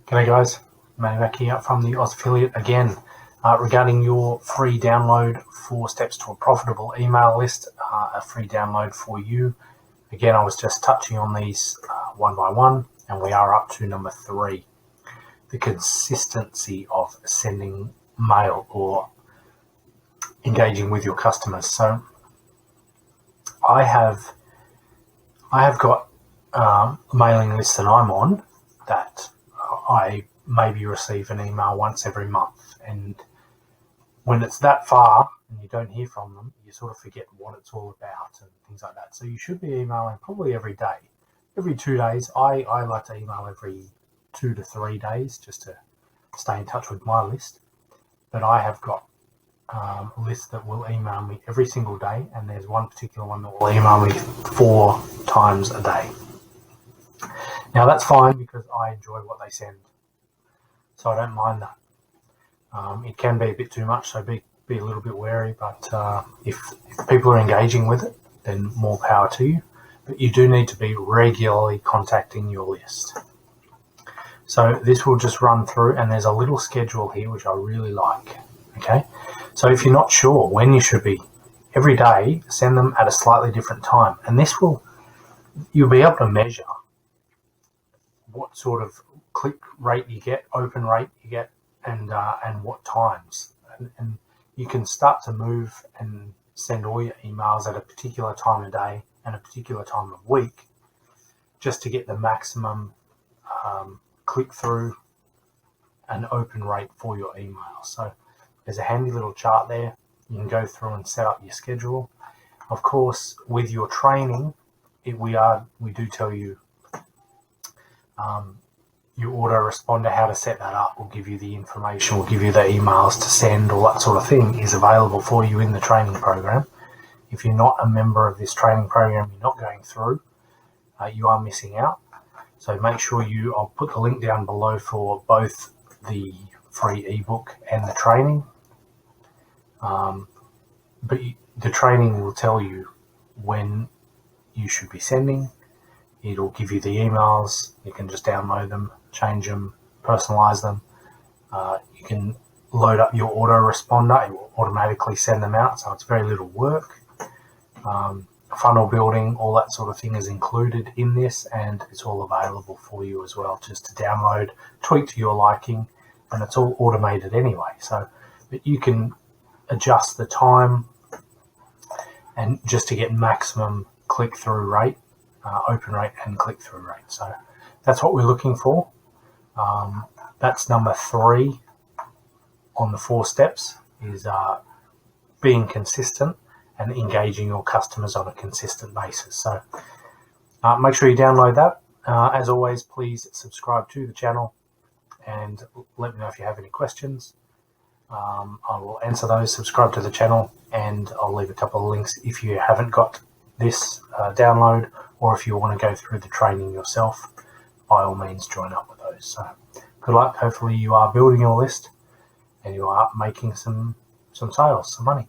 G'day guys, Matty back here from the Oz Affiliate again. Regarding your free download, 4 steps to a profitable email list, a free download for you. Again, I was just touching on these one by one, and we are up to number 3, the consistency of sending mail or engaging with your customers. So I have got mailing lists that I'm on that I maybe receive an email once every month, and when it's that far and you don't hear from them, you sort of forget what it's all about and things like that. So you should be emailing probably every day, every 2 days. I like to email every 2 to 3 days just to stay in touch with my list. But I have got a list that will email me every single day, and there's one particular one that will email me 4 times a day. Now that's fine because I enjoy what they send, so I don't mind that. It can be a bit too much, so be a little bit wary, but if people are engaging with it, then more power to you. But you do need to be regularly contacting your list. So this will just run through, and there's a little schedule here which I really like. Okay, so if you're not sure when you should be, every day send them at a slightly different time, and this will, you'll be able to measure what sort of click rate you get, open rate you get, and what times, and you can start to move and send all your emails at a particular time of day and a particular time of week, just to get the maximum click through and open rate for your email. So there's a handy little chart there. You can go through and set up your schedule. Of course, with your training, we do tell you your autoresponder, how to set that up. We'll give you the information, we'll give you the emails to send, all that sort of thing is available for you in the training program. If you're not a member of this training program, you're not going through, you are missing out. So make sure I'll put the link down below for both the free ebook and the training. But the training will tell you when you should be sending. It'll give you the emails. You can just download them, change them, personalize them. You can load up your autoresponder. It will automatically send them out, so it's very little work. Funnel building, all that sort of thing is included in this, and it's all available for you as well, just to download, tweak to your liking, and it's all automated anyway. So that you can adjust the time and just to get maximum click-through rate, open rate and click-through rate. So that's what we're looking for. That's number 3 on the 4 steps, is being consistent and engaging your customers on a consistent basis. So make sure you download that. As always, please subscribe to the channel and let me know if you have any questions. I will answer those. Subscribe to the channel, and I'll leave a couple of links if you haven't got this download, or if you want to go through the training yourself, by all means join up with those. So good luck. Hopefully you are building your list and you are making some sales, some money.